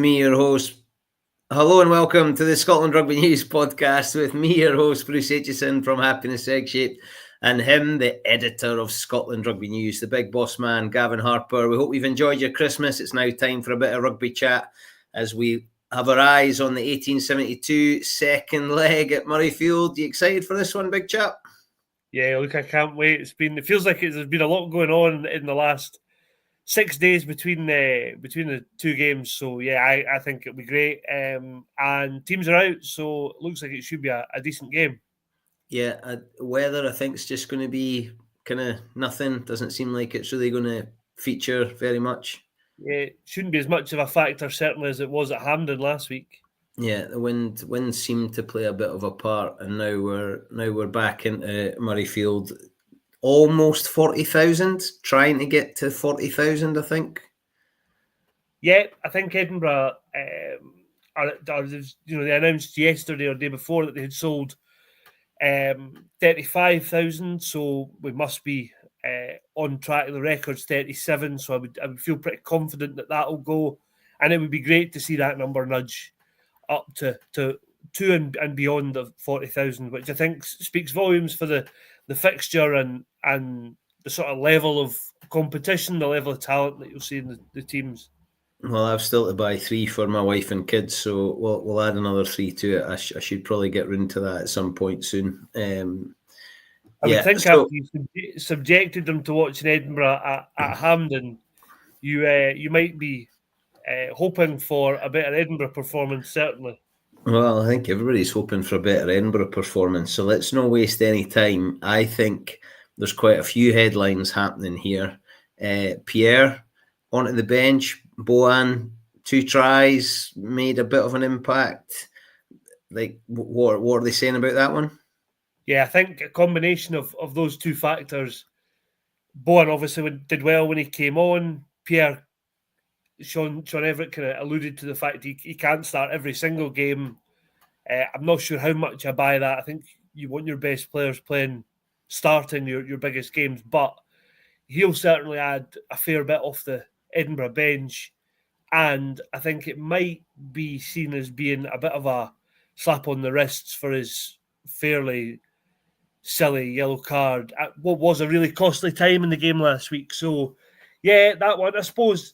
me, your host. Hello and welcome to the Scotland Rugby News podcast with me, your host, Bruce Aitchison from Happiness Egg Shape, and him, the editor of Scotland Rugby News, the big boss man, Gavin Harper. We hope you've enjoyed your Christmas. It's now time for a bit of rugby chat as we have our eyes on the 1872 second leg at Murrayfield. You excited for this one, big chap? Yeah, look, I can't wait. It feels like there's been a lot going on in the last 6 days between the two games. So yeah, I think it'll be great. And teams are out, so it looks like it should be a decent game. Yeah, weather I think is just going to be kind of nothing. Doesn't seem like it's really going to feature very much. Yeah, it shouldn't be as much of a factor certainly as it was at Hampden last week. Yeah, the wind seemed to play a bit of a part, and now we're back into Murrayfield. Almost 40,000, trying to get to 40,000, I think. Yeah, I think Edinburgh, they announced yesterday or the day before that they had sold 35,000. So we must be on track. The record's 37. So I would feel pretty confident that will go, and it would be great to see that number nudge up to and beyond the 40,000, which I think speaks volumes for the fixture and the sort of level of competition, the level of talent that you'll see in the teams. Well, I've still to buy 3 for my wife and kids, so we'll add another 3 to it. I should probably get round to that at some point soon. I would think after you subjected them to watching Edinburgh at Hampden, you might be hoping for a better Edinburgh performance, certainly. Well, I think everybody's hoping for a better Edinburgh performance, so let's not waste any time. I think there's quite a few headlines happening here. Pierre onto the bench, Boan, 2 tries, made a bit of an impact. Like, what are they saying about that one? Yeah, I think a combination of those 2 factors. Boan obviously did well when he came on. Pierre, Sean Everett kind of alluded to the fact he can't start every single game. I'm not sure how much I buy that. I think you want your best players starting your biggest games, but he'll certainly add a fair bit off the Edinburgh bench, and I think it might be seen as being a bit of a slap on the wrists for his fairly silly yellow card at what was a really costly time in the game last week. So yeah, that one, I suppose,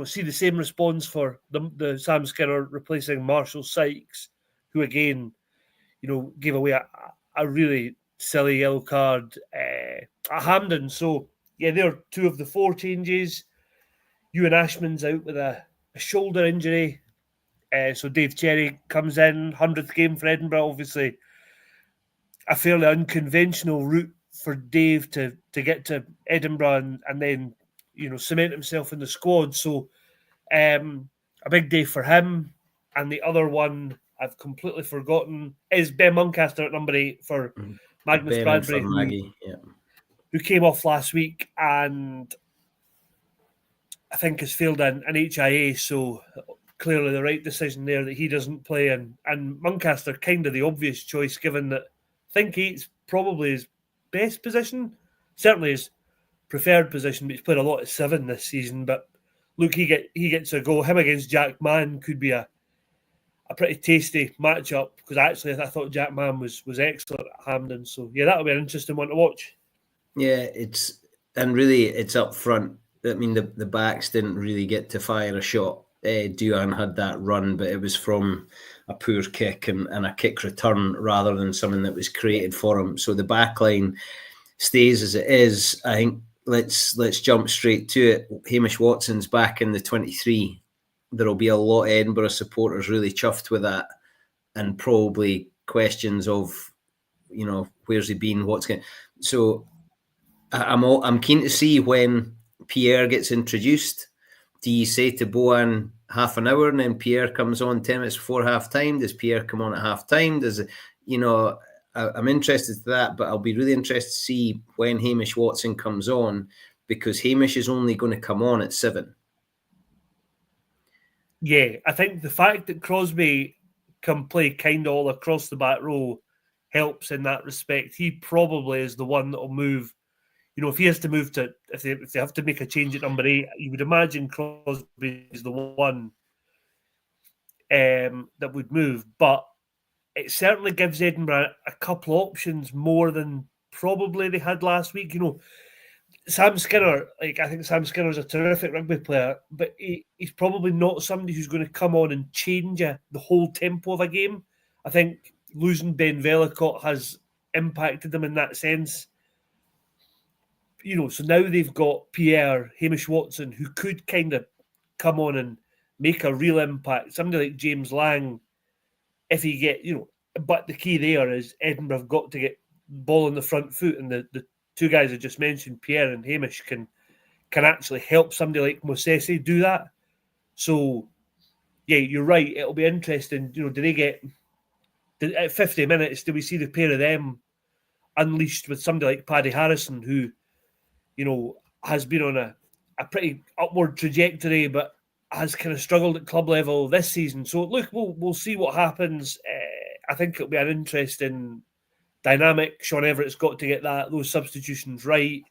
see the same response for the Sam Skinner replacing Marshall Sykes, who again, gave away a really silly yellow card at Hampden. So yeah, there are 2 of the 4 changes. Ewan Ashman's out with a shoulder injury. So Dave Cherry comes in, 100th game for Edinburgh. Obviously, a fairly unconventional route for Dave to get to Edinburgh and then, cement himself in the squad. So a big day for him. And the other one I've completely forgotten is Ben Muncaster at number 8 for Magnus Bradbury, who came off last week and I think has failed an HIA, so clearly the right decision there that he doesn't play. And Muncaster kind of the obvious choice, given that I think he's probably his best position, certainly his preferred position, but he's played a lot at 7 this season. But look, he gets a go. Him against Jack Mann could be a pretty tasty matchup, because actually I thought Jack Mann was excellent at Hampden. So yeah, that'll be an interesting one to watch. Yeah, it's up front. I mean, the backs didn't really get to fire a shot. Duan had that run, but it was from a poor kick and a kick return rather than something that was created for him. So the back line stays as it is. I think let's jump straight to it. Hamish Watson's back in the 23. There'll be a lot of Edinburgh supporters really chuffed with that, and probably questions of, where's he been, what's going. So I'm keen to see when Pierre gets introduced. Do you say to Boan half an hour and then Pierre comes on 10 minutes before half time? Does Pierre come on at half time? I'm interested in that, but I'll be really interested to see when Hamish Watson comes on, because Hamish is only going to come on at 7. Yeah, I think the fact that Crosby can play kind of all across the back row helps in that respect. He probably is the one that will move. If he has to move to, if they have to make a change at number 8, you would imagine Crosby is the one that would move, but it certainly gives Edinburgh a couple of options more than probably they had last week. Sam Skinner, I think Sam Skinner's a terrific rugby player, but he's probably not somebody who's going to come on and change the whole tempo of a game. I think losing Ben Velicott has impacted them in that sense. So now they've got Pierre, Hamish Watson, who could kind of come on and make a real impact. Somebody like James Lang, if he get, but the key there is Edinburgh have got to get ball on the front foot, and the two guys I just mentioned, Pierre and Hamish, can actually help somebody like Mosese do that. So, yeah, you're right. It'll be interesting. Do they get at 50 minutes? Do we see the pair of them unleashed with somebody like Paddy Harrison, who, has been on a pretty upward trajectory, but has kind of struggled at club level this season? So, look, we'll see what happens. I think it'll be an interesting dynamic. Sean Everett's got to get those substitutions right.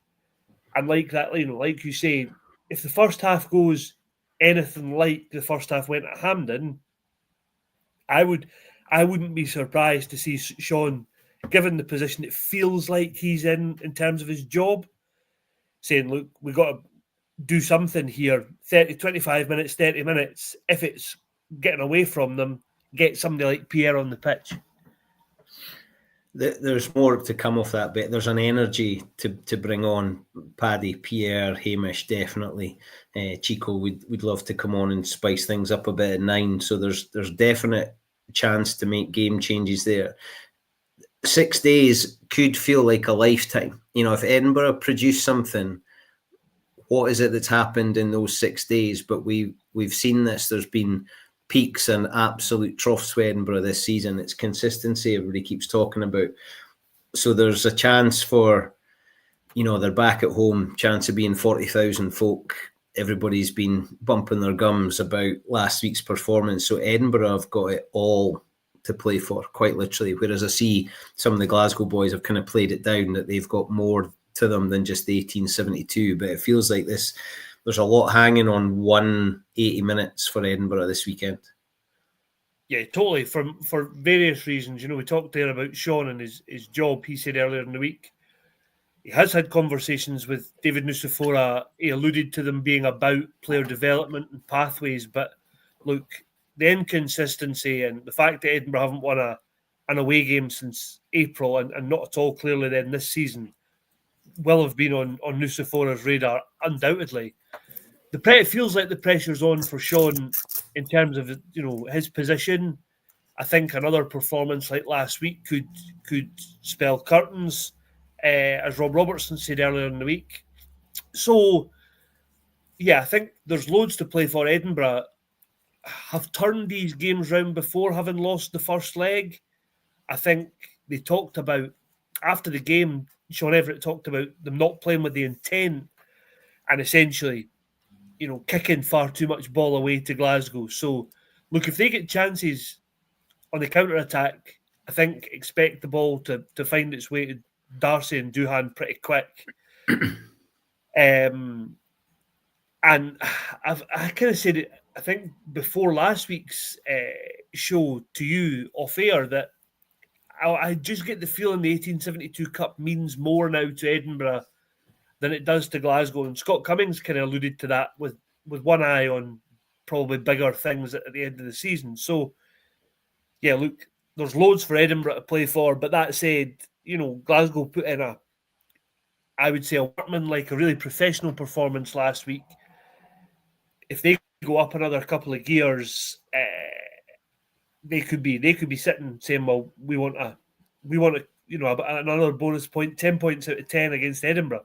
And like that, like you say, if the first half goes anything like the first half went at Hampden, I wouldn't be surprised to see Sean, given the position it feels like he's in terms of his job, saying, look, we've got to do something here. 25 minutes, 30 minutes. If it's getting away from them, get somebody like Pierre on the pitch. There's more to come off that bit. There's an energy to bring on Paddy, Pierre, Hamish, definitely. Chico, we'd love to come on and spice things up a bit at 9. So there's definite chance to make game changes there. 6 days could feel like a lifetime. If Edinburgh produce something, what is it that's happened in those 6 days? But we've seen this. There's been peaks and absolute troughs for Edinburgh this season. It's consistency everybody keeps talking about. So there's a chance for, they're back at home, chance of being 40,000 folk. Everybody's been bumping their gums about last week's performance. So Edinburgh have got it all to play for, quite literally. Whereas I see some of the Glasgow boys have kind of played it down, that they've got more to them than just the 1872. But it feels like there's a lot hanging on 180 minutes for Edinburgh this weekend. Yeah, totally. For various reasons. We talked there about Sean and his job. He said earlier in the week he has had conversations with David Nusifora. He alluded to them being about player development and pathways. But look, the inconsistency and the fact that Edinburgh haven't won an away game since April, and not at all clearly then this season, will have been on Nusifora's radar, undoubtedly. It feels like the pressure's on for Sean in terms of his position. I think another performance like last week could spell curtains, as Rob Robertson said earlier in the week. So, yeah, I think there's loads to play for. Edinburgh have turned these games round before, having lost the first leg. I think they talked about, after the game, Sean Everett talked about them not playing with the intent and essentially, kicking far too much ball away to Glasgow. So, look, if they get chances on the counter-attack, I think expect the ball to find its way to Darcy and Duhan pretty quick. And I kind of said it, I think, before last week's show to you off-air, that I just get the feeling the 1872 Cup means more now to Edinburgh than it does to Glasgow. And Scott Cummings kind of alluded to that with one eye on probably bigger things at the end of the season. So, yeah, look, there's loads for Edinburgh to play for. But that said, Glasgow put in a workman-like, a really professional performance last week. If they go up another couple of gears, they could be sitting saying, well, we want another bonus point, 10 points out of 10 against Edinburgh.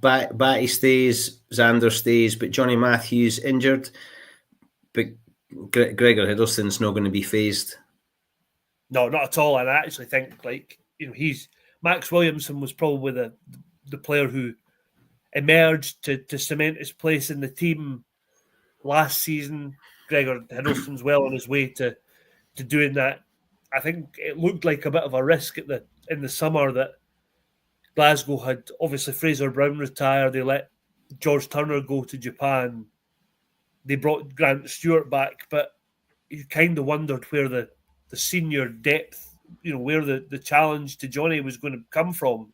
Batty stays, Xander stays, but Johnny Matthews injured. But Gregor Hiddleston's not going to be phased. No, not at all. And I actually think, Max Williamson was probably the player who emerged to cement his place in the team last season. Gregor Hiddleston's well on his way to doing that. I think it looked like a bit of a risk in the summer that Glasgow had, obviously Fraser Brown retired. They let George Turner go to Japan. they brought Grant Stewart back, but you kind of wondered where the senior depth, where the challenge to Johnny was going to come from.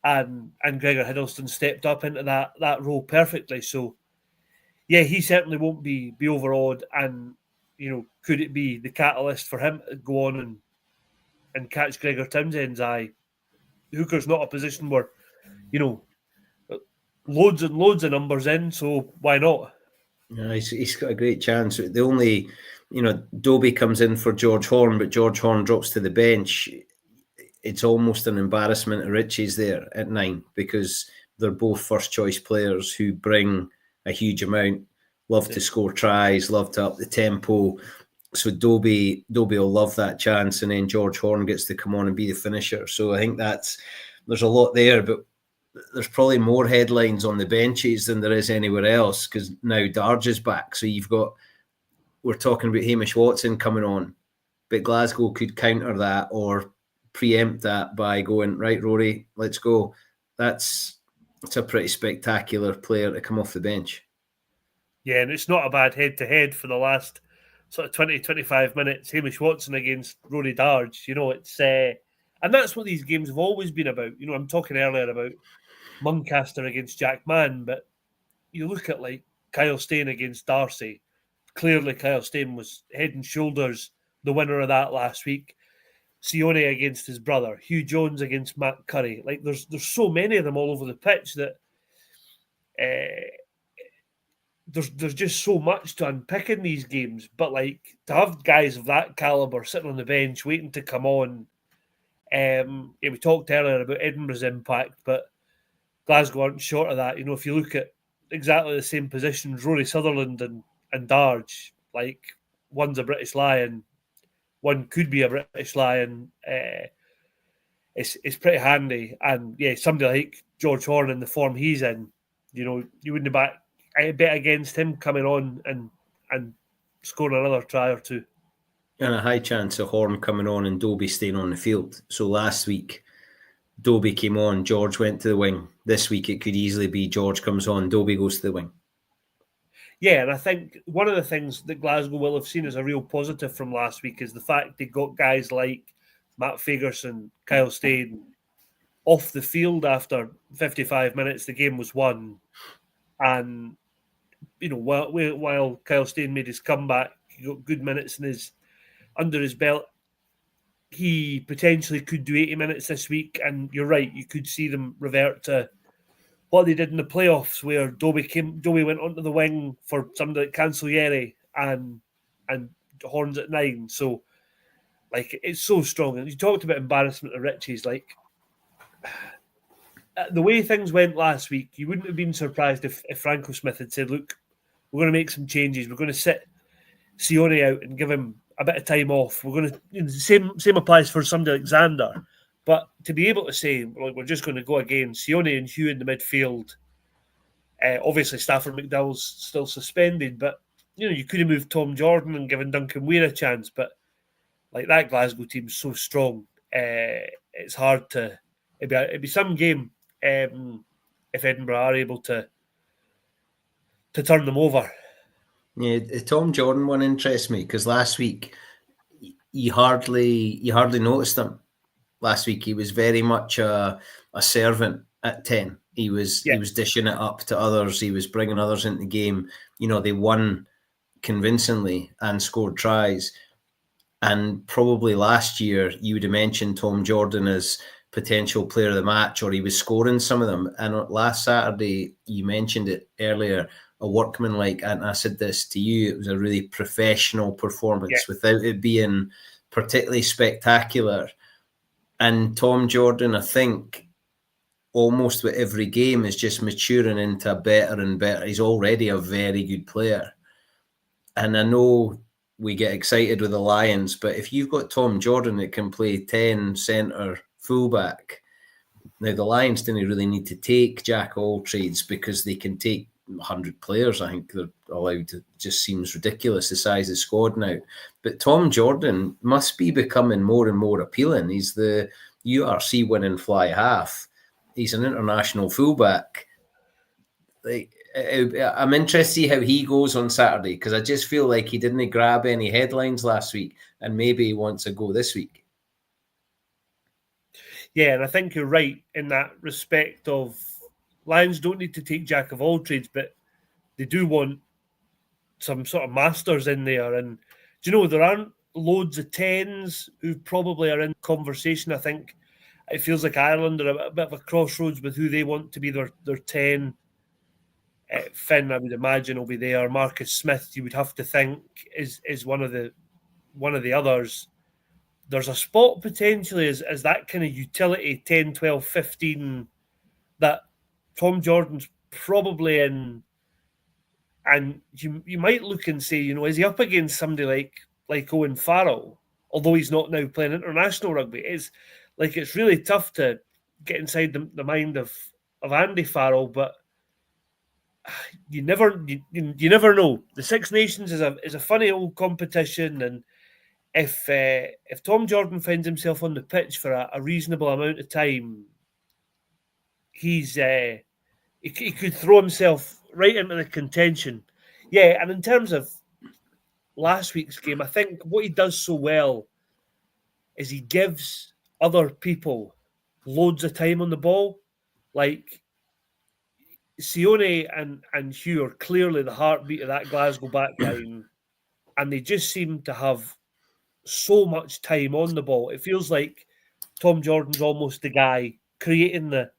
And Gregor Hiddleston stepped up into that role perfectly. So, yeah, he certainly won't be overawed. And, could it be the catalyst for him to go on and catch Gregor Townsend's eye? Hooker's not a position where, loads and loads of numbers in, so why not? Yeah, he's got a great chance. The only, Dobie comes in for George Horn, but George Horn drops to the bench. It's almost an embarrassment of riches there at 9 because they're both first choice players who bring a huge amount, love to score tries, love to up the tempo. So Dobie will love that chance, and then George Horn gets to come on and be the finisher. So I think there's a lot there, but there's probably more headlines on the benches than there is anywhere else because now Darge is back. So we're talking about Hamish Watson coming on, but Glasgow could counter that or preempt that by going, right, Rory, let's go. It's a pretty spectacular player to come off the bench. Yeah, and it's not a bad head-to-head for the last sort of 20, 25 minutes. Hamish Watson against Rory Darge. It's and that's what these games have always been about. I'm talking earlier about Muncaster against Jack Mann, but you look at like Kyle Steyn against Darcy. Clearly, Kyle Steyn was head and shoulders the winner of that last week. Sione against his brother, Hugh Jones against Matt Curry. Like there's so many of them all over the pitch that there's just so much to unpick in these games. But like to have guys of that caliber sitting on the bench waiting to come on. We talked earlier about Edinburgh's impact, but Glasgow aren't short of that. If you look at exactly the same positions, Rory Sutherland and Darge, like one's a British Lion, one could be a British Lion. It's pretty handy, and yeah, somebody like George Horn in the form he's in, you wouldn't bet against him coming on and scoring another try or two. And a high chance of Horn coming on and Dobie staying on the field. So last week, Dobie came on, George went to the wing. This week, it could easily be George comes on, Dobie goes to the wing. Yeah, and I think one of the things that Glasgow will have seen as a real positive from last week is the fact they got guys like Matt Fagerson, Kyle Steyn off the field after 55 minutes. The game was won. And, while Kyle Steyn made his comeback, he got good minutes under his belt. He potentially could do 80 minutes this week. And you're right, you could see them revert to what they did in the playoffs, where Dobie went onto the wing for somebody like Cancellieri and Horns at 9. So, like, it's so strong. And you talked about embarrassment of riches. Like, the way things went last week, you wouldn't have been surprised if Franco Smith had said, look, we're going to make some changes. We're going to sit Sione out and give him a bit of time off. We're going to, same applies for somebody like Xander. But to be able to say, like, we're just going to go again, Sione and Hugh in the midfield. Obviously, Stafford McDowell's still suspended, but you could have moved Tom Jordan and given Duncan Weir a chance. But like that Glasgow team's so strong, it's hard to. It'd be some game if Edinburgh are able to turn them over. Yeah, the Tom Jordan one interests me because last week you hardly noticed him. Last week he was very much a servant at 10. He was dishing it up to others. He was bringing others into the game. They won convincingly and scored tries. And probably last year you would have mentioned Tom Jordan as potential player of the match, or he was scoring some of them. And last Saturday, you mentioned it earlier, a workmanlike, and I said this to you, it was a really professional performance without it being particularly spectacular. And Tom Jordan, I think, almost with every game is just maturing into a better and better. He's already a very good player. And I know we get excited with the Lions, but if you've got Tom Jordan that can play 10 centre fullback, now the Lions didn't really need to take jack of all trades because they can take 100 players. I think they're allowed to. It just seems ridiculous the size of the squad now. But Tom Jordan must be becoming more and more appealing. He's the URC winning fly half. He's an international fullback. Like, I'm interested to see how he goes on Saturday, because I just feel like he didn't grab any headlines last week, and maybe he wants a go this week. Yeah, and I think you're right in that respect of Lions don't need to take jack of all trades, but they do want some sort of masters in there. And do you know, there aren't loads of 10s who probably are in conversation. I think it feels like Ireland are a bit of a crossroads with who they want to be their 10. Finn, I would imagine, will be there. Marcus Smith, you would have to think, is one of the others. There's a spot potentially as that kind of utility 10, 12, 15 that Tom Jordan's probably in. And you might look and say, is he up against somebody like Owen Farrell, although he's not now playing international rugby? It's really tough to get inside the mind of Andy Farrell, but you never know. The Six Nations is a funny old competition, and if Tom Jordan finds himself on the pitch for a reasonable amount of time, he could throw himself right into the contention. Yeah, and in terms of last week's game, I think what he does so well is he gives other people loads of time on the ball. Like Sione and Hugh are clearly the heartbeat of that Glasgow backline, and they just seem to have so much time on the ball. It feels like Tom Jordan's almost the guy creating the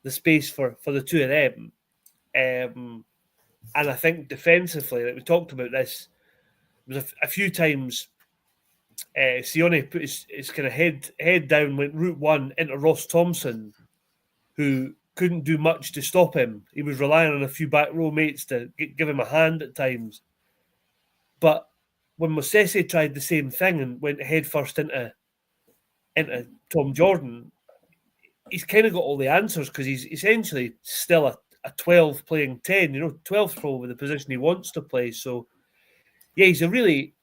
space for the two of them. And I think defensively, like we talked about this, there was a few times Sione put his kind of head down, went route one into Ross Thompson, who couldn't do much to stop him. He was relying on a few back row mates to give him a hand at times. But when Mosese tried the same thing and went head first into Tom Jordan, he's kind of got all the answers because he's essentially still a 12 playing 10. 12's probably the position he wants to play. So, yeah, he's a really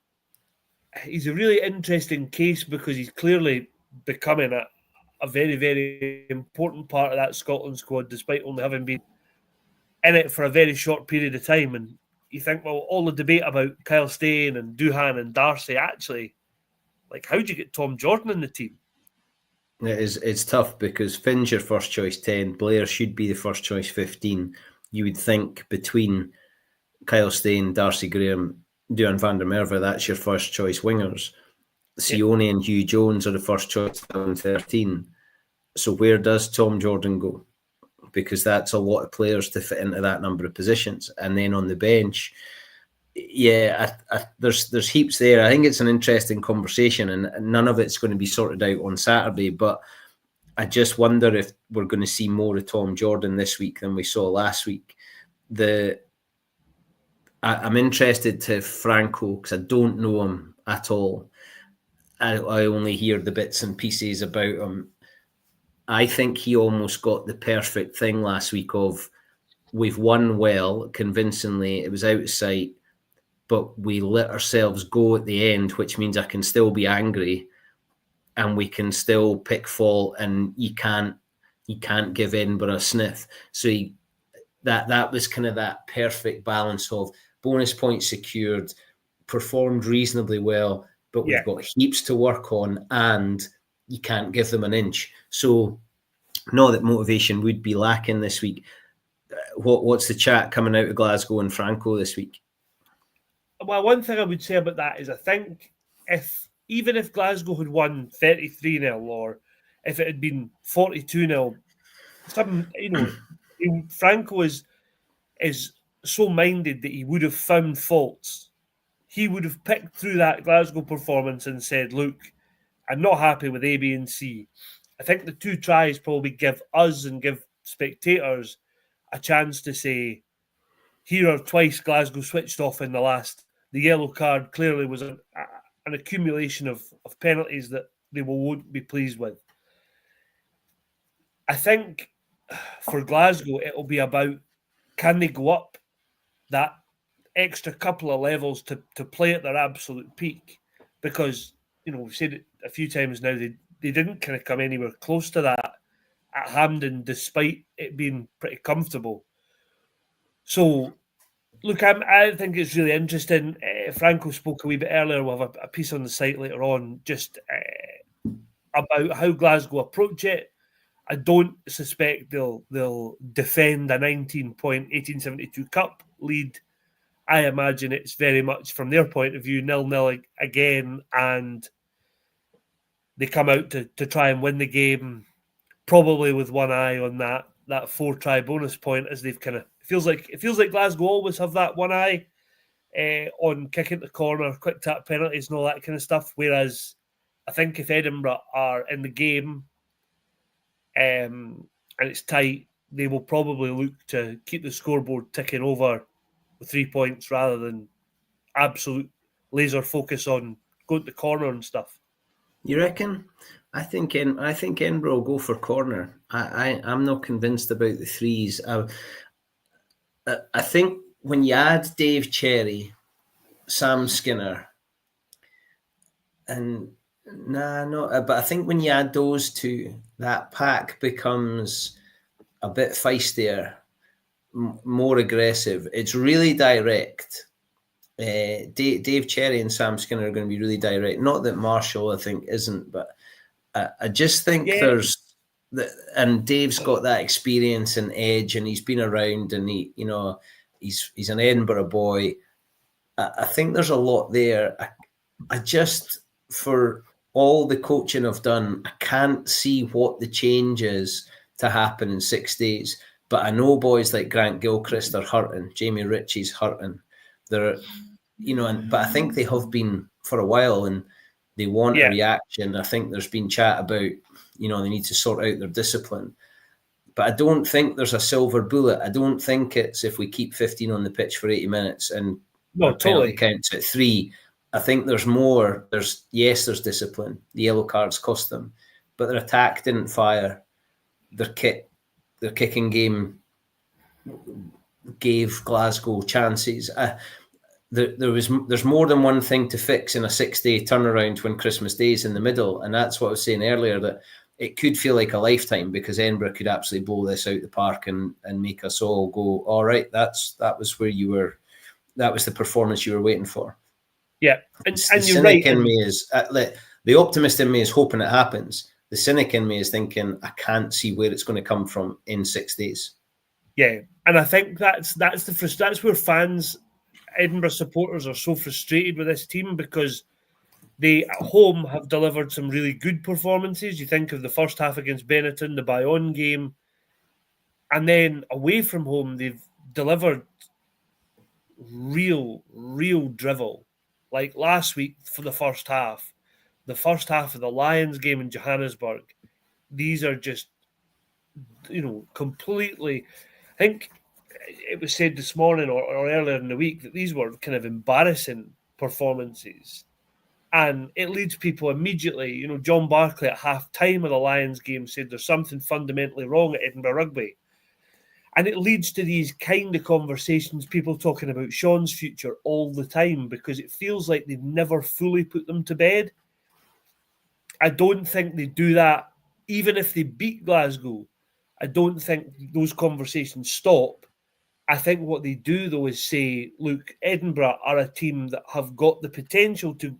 interesting case because he's clearly becoming a very, very important part of that Scotland squad, despite only having been in it for a very short period of time. And you think, well, all the debate about Kyle Steyn and Duhan and Darcy, actually, like, how do you get Tom Jordan in the team? It's tough because Finn's your first choice 10, Blair should be the first choice 15. You would think between Kyle Steyn, Darcy Graham, Duhan van der Merwe, that's your first choice wingers. Sione and Hugh Jones are the first choice down 13. So where does Tom Jordan go? Because that's a lot of players to fit into that number of positions. And then on the bench, there's heaps there. I think it's an interesting conversation, and none of it's going to be sorted out on Saturday. But I just wonder if we're going to see more of Tom Jordan this week than we saw last week. I'm interested to Franco because I don't know him at all. I only hear the bits and pieces about him. I think he almost got the perfect thing last week of we've won well, convincingly. It was out of sight, but we let ourselves go at the end, which means I can still be angry and we can still pick fault, and you can't give in but a sniff. So that was kind of that perfect balance of bonus points secured, performed reasonably well, but we've got heaps to work on and you can't give them an inch. So not that motivation would be lacking this week. What's the chat coming out of Glasgow and Franco this week? Well, one thing I would say about that is I think even if Glasgow had won 33-0 or if it had been 42-0, Franco is so minded that he would have found faults. He would have picked through that Glasgow performance and said, look, I'm not happy with A, B, and C. I think the two tries probably give us and give spectators a chance to say, here are twice Glasgow switched off in the last. The yellow card clearly was an accumulation of penalties that they won't be pleased with. I think for Glasgow, it'll be about, can they go up that extra couple of levels to play at their absolute peak? Because, we've said it a few times now, they didn't kind of come anywhere close to that at Hampden, despite it being pretty comfortable. So, look, I think it's really interesting. Franco spoke a wee bit earlier. We'll have a piece on the site later on just about how Glasgow approach it. I don't suspect they'll defend a 19-point 1872 Cup lead. I imagine it's very much, from their point of view, 0-0 again, and they come out to try and win the game, probably with one eye on that 4-try bonus point, as they've kind of it feels like Glasgow always have that one eye on kicking the corner, quick tap penalties, and all that kind of stuff. Whereas I think if Edinburgh are in the game and it's tight, they will probably look to keep the scoreboard ticking over with 3 points rather than absolute laser focus on going to the corner and stuff. You reckon? I think Edinburgh will go for corner. I'm not convinced about the threes. I think when you add Dave Cherry, Sam Skinner, and but I think when you add those two, that pack becomes a bit feistier, more aggressive. It's really direct. Dave Cherry and Sam Skinner are going to be really direct. Not that Marshall, I think, isn't, but I just think and Dave's got that experience and edge, and he's been around, and he's an Edinburgh boy. I think there's a lot there. I just, for all the coaching I've done, I can't see what the change is to happen in 6 days. But I know boys like Grant Gilchrist are hurting. Jamie Ritchie's hurting. They're, but I think they have been for a while, and they want a reaction. I think there's been chat about, they need to sort out their discipline. But I don't think there's a silver bullet. I don't think it's if we keep 15 on the pitch for 80 minutes and penalty counts at 3. I think there's more. There's discipline. The yellow cards cost them, but their attack didn't fire. Their kicking game gave Glasgow chances. There's more than one thing to fix in a 6-day turnaround when Christmas Day is in the middle, and that's what I was saying earlier, that it could feel like a lifetime because Edinburgh could absolutely blow this out the park and make us all go, all right, that was where you were, that was the performance you were waiting for. Yeah, and the cynic in me is the optimist in me is hoping it happens. The cynic in me is thinking I can't see where it's going to come from in 6 days. Yeah, and I think that's where fans, Edinburgh supporters, are so frustrated with this team because they at home have delivered some really good performances. You think of the first half against Benetton, the Bayonne game, and then away from home they've delivered real drivel. Like last week for the first half of the Lions game in Johannesburg, these are just, completely. I think it was said this morning or earlier in the week that these were kind of embarrassing performances. And it leads people immediately. John Barclay at half-time of the Lions game said there's something fundamentally wrong at Edinburgh Rugby. And it leads to these kind of conversations, people talking about Sean's future all the time because it feels like they've never fully put them to bed. I don't think they do that. Even if they beat Glasgow, I don't think those conversations stop. I think what they do, though, is say, look, Edinburgh are a team that have got the potential to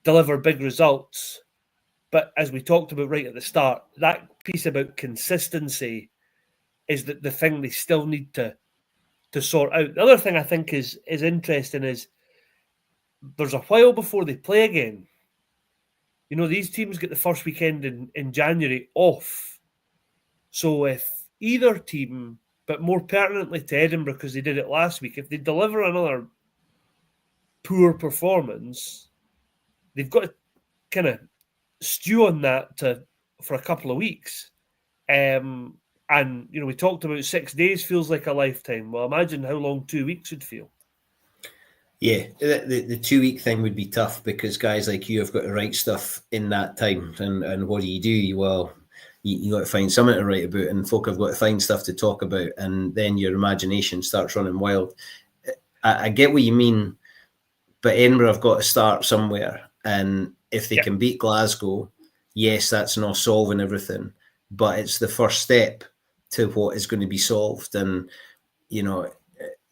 deliver big results. But as we talked about right at the start, that piece about consistency is that the thing they still need to sort out. The other thing I think is interesting is there's a while before they play again. These teams get the first weekend in January off. So if either team, but more pertinently to Edinburgh because they did it last week, if they deliver another poor performance, they've got to kind of stew on that for a couple of weeks. And, we talked about 6 days feels like a lifetime. Well, imagine how long 2 weeks would feel. Yeah, the 2 week thing would be tough because guys like you have got to write stuff in that time. And what do? Well, you got to find something to write about, and folk have got to find stuff to talk about, and then your imagination starts running wild. I get what you mean, but Edinburgh have got to start somewhere. And if they can beat Glasgow, yes, that's not solving everything, but it's the first step to what is going to be solved. And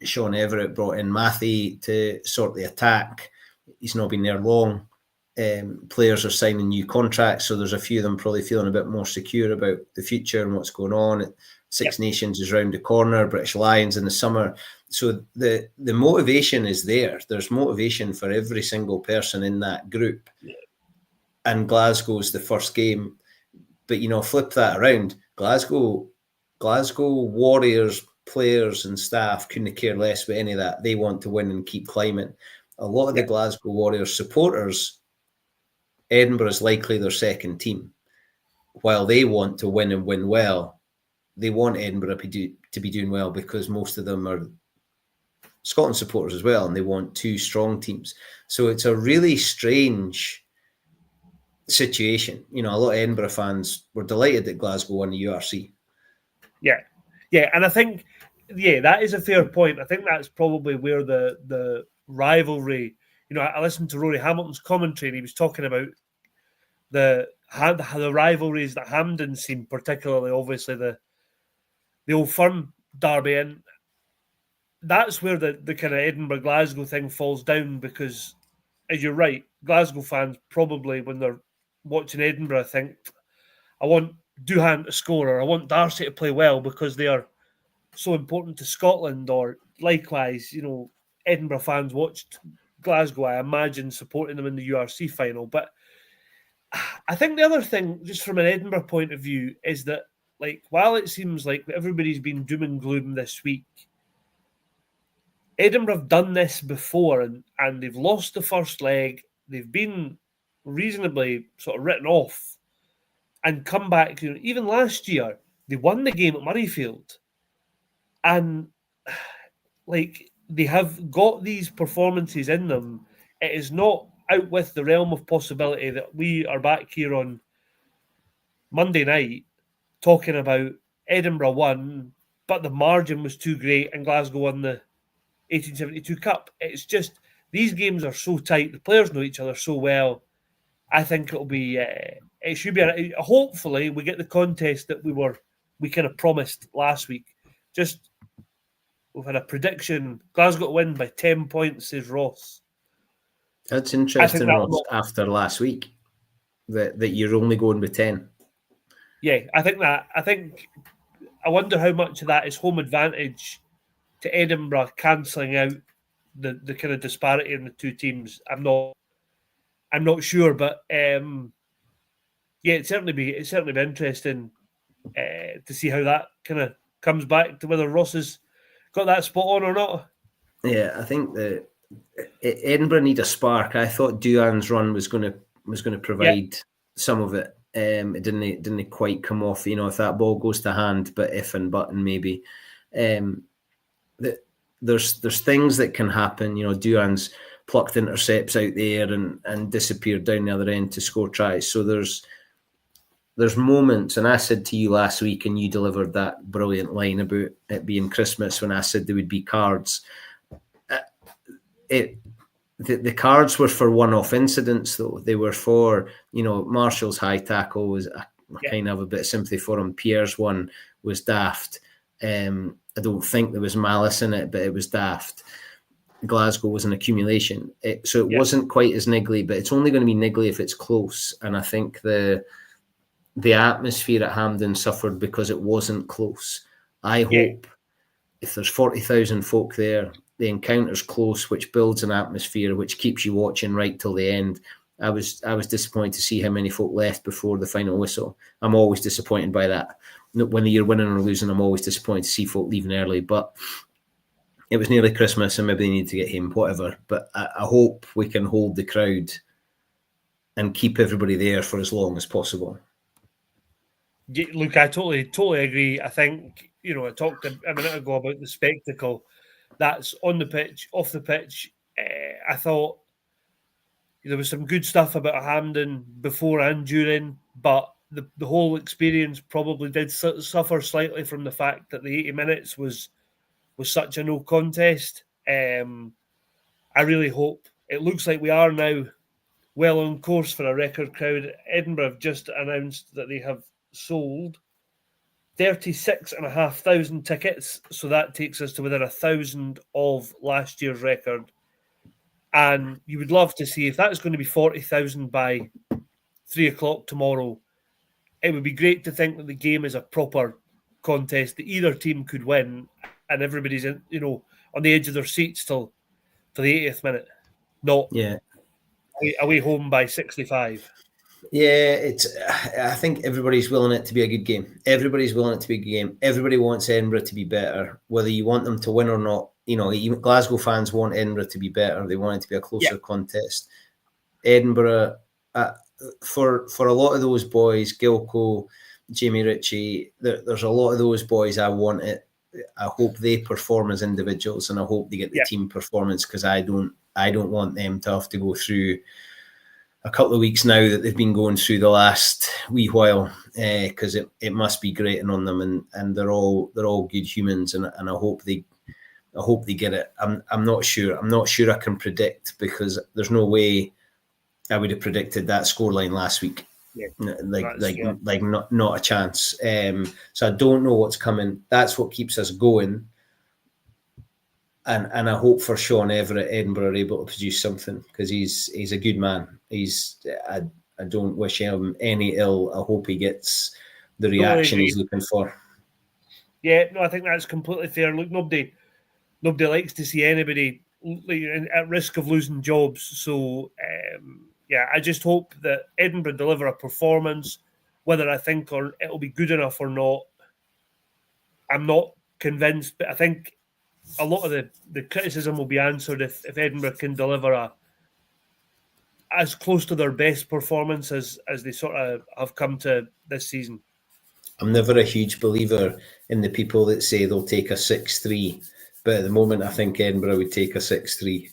Sean Everett brought in Matthew to sort the attack. He's not been there long. Players are signing new contracts, so there's a few of them probably feeling a bit more secure about the future and what's going on. Six Nations is round the corner, British Lions in the summer. So the motivation is there. There's motivation for every single person in that group. And Glasgow's the first game. But, flip that around. Glasgow Warriors players and staff couldn't care less about any of that. They want to win and keep climbing. A lot of the Glasgow Warriors supporters, Edinburgh is likely their second team. While they want to win and win well, they want Edinburgh to be doing well because most of them are Scotland supporters as well, and they want two strong teams. So it's a really strange situation. A lot of Edinburgh fans were delighted that Glasgow won the URC. Yeah, and I think, that is a fair point. I think that's probably where the rivalry, I listened to Rory Hamilton's commentary and he was talking about the rivalries that Hampden seem, particularly obviously the Old Firm derby, and that's where the kind of Edinburgh-Glasgow thing falls down because, as you're right, Glasgow fans probably, when they're watching Edinburgh, think, I want Doohan to score or I want Darcy to play well because they are so important to Scotland, or likewise, Edinburgh fans watched Glasgow, I imagine, supporting them in the URC final. But I think the other thing, just from an Edinburgh point of view, is that, while it seems like everybody's been doom and gloom this week, Edinburgh have done this before and they've lost the first leg. They've been reasonably sort of written off and come back. Even last year, they won the game at Murrayfield. And, they have got these performances in them. It is not out with the realm of possibility that we are back here on Monday night talking about Edinburgh won, but the margin was too great and Glasgow won the 1872 Cup. It's just, these games are so tight. The players know each other so well. I think it'll be, it should be, hopefully we get the contest that we kind of promised last week. Just, we've had a prediction. Glasgow to win by 10 points, says Ross. That's interesting, Ross, after last week, that you're only going with 10. Yeah, I wonder how much of that is home advantage to Edinburgh cancelling out the kind of disparity in the two teams. I'm not sure, but it'd certainly be interesting to see how that kind of comes back to whether Ross has got that spot on or not. Yeah, I think that Edinburgh need a spark. I thought Doohan's run was going to provide some of it. It didn't quite come off. If that ball goes to hand, but if and button maybe. There's things that can happen. Doohan's plucked intercepts out there and disappeared down the other end to score tries. So there's moments, and I said to you last week, and you delivered that brilliant line about it being Christmas when I said there would be cards. The cards were for one-off incidents, though. They were for, Marshall's high tackle was, I kind of have a bit of sympathy for him. Pierre's one was daft. I don't think there was malice in it, but it was daft. Glasgow was an accumulation. So it wasn't quite as niggly, but it's only going to be niggly if it's close. And I think the atmosphere at Hampden suffered because it wasn't close. I hope if there's 40,000 folk there, the encounter's close, which builds an atmosphere, which keeps you watching right till the end. I was disappointed to see how many folk left before the final whistle. I'm always disappointed by that. When you're winning or losing, I'm always disappointed to see folk leaving early. But it was nearly Christmas and maybe they need to get home, whatever. But I hope we can hold the crowd and keep everybody there for as long as possible. Yeah, look, I totally agree. I think, I talked a minute ago about the spectacle that's on the pitch, off the pitch. I thought there was some good stuff about Hampden before and during, but the whole experience probably did suffer slightly from the fact that the 80 minutes was such a no contest. I really hope, it looks like we are now well on course for a record crowd. Edinburgh have just announced that they have sold 36,500 tickets. So that takes us to within 1,000 of last year's record. And you would love to see if that's going to be 40,000 by 3 o'clock tomorrow. It would be great to think that the game is a proper contest that either team could win, and everybody's on the edge of their seats till for the 80th minute, not away home by 65. Yeah, I think everybody's willing it to be a good game. Everybody's willing it to be a good game. Everybody wants Edinburgh to be better, whether you want them to win or not. Even Glasgow fans want Edinburgh to be better. They want it to be a closer contest. Edinburgh, for a lot of those boys, Gilco, Jamie Ritchie, there's a lot of those boys I want it. I hope they perform as individuals, and I hope they get the team performance, because I don't want them to have to go through a couple of weeks now that they've been going through the last wee while, because it must be grating on them, and they're all good humans, and I hope they get it. I'm not sure. I'm not sure I can predict, because there's no way I would have predicted that scoreline last week. Yeah, not a chance. So I don't know what's coming. That's what keeps us going. And I hope for Sean Everett, Edinburgh are able to produce something, because he's a good man. I don't wish him any ill. I hope he gets the reaction he's looking for. Yeah, no, I think that's completely fair. Look, nobody likes to see anybody at risk of losing jobs. So, I just hope that Edinburgh deliver a performance, whether I think or it'll be good enough or not. I'm not convinced, but I think a lot of the criticism will be answered if Edinburgh can deliver as close to their best performance as they sort of have come to this season. I'm never a huge believer in the people that say they'll take a 6-3, but at the moment I think Edinburgh would take a 6-3.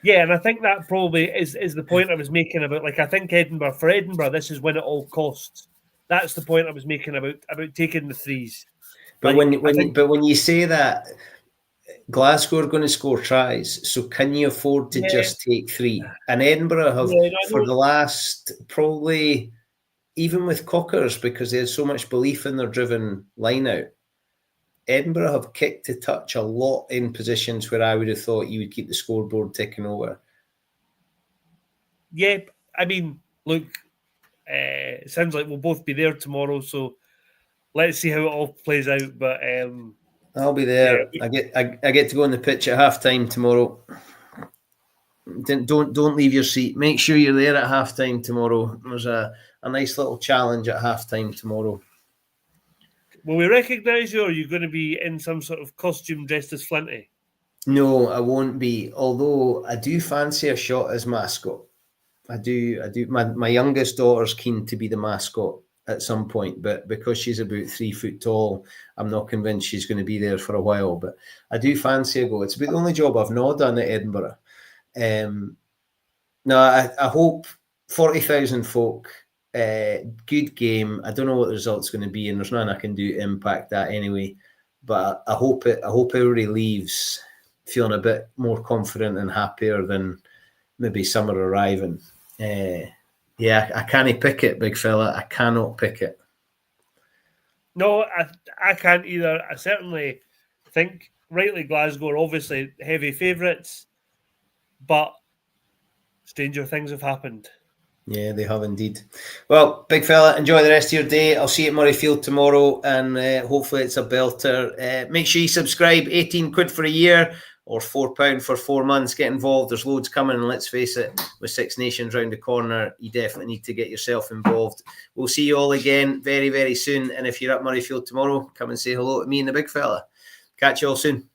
Yeah, and I think that probably is the point I was making about, I think for Edinburgh, this is when it all costs. That's the point I was making about taking the threes. But when you say that, Glasgow are going to score tries, so can you afford to just take 3? And Edinburgh have, for the last, probably, even with Cockers, because they had so much belief in their driven line-out, Edinburgh have kicked to touch a lot in positions where I would have thought you would keep the scoreboard ticking over. Yeah, I mean, look, it sounds like we'll both be there tomorrow, so let's see how it all plays out. But I'll be there. Yeah. I get to go on the pitch at halftime tomorrow. Don't leave your seat. Make sure you're there at halftime tomorrow. There's a nice little challenge at halftime tomorrow. Will we recognise you, or are you going to be in some sort of costume dressed as Flinty? No, I won't be. Although I do fancy a shot as mascot. I do. My youngest daughter's keen to be the mascot at some point, but because she's about 3 foot tall, I'm not convinced she's going to be there for a while. But I do fancy a go. It's about the only job I've not done at Edinburgh. No, I hope 40,000 folk. Good game. I don't know what the result's going to be, and there's nothing I can do to impact that anyway. But I hope everybody leaves feeling a bit more confident and happier than maybe some are arriving. I can't pick it, big fella. I cannot pick it. No, I can't either. I certainly think rightly Glasgow are obviously heavy favourites, but stranger things have happened. Yeah, they have indeed. Well, big fella, enjoy the rest of your day. I'll see you at Murrayfield tomorrow, and hopefully it's a belter. Make sure you subscribe, 18 quid for a year or £4 for 4 months. Get involved. There's loads coming, and let's face it, with Six Nations round the corner, you definitely need to get yourself involved. We'll see you all again very, very soon. And if you're at Murrayfield tomorrow, come and say hello to me and the big fella. Catch you all soon.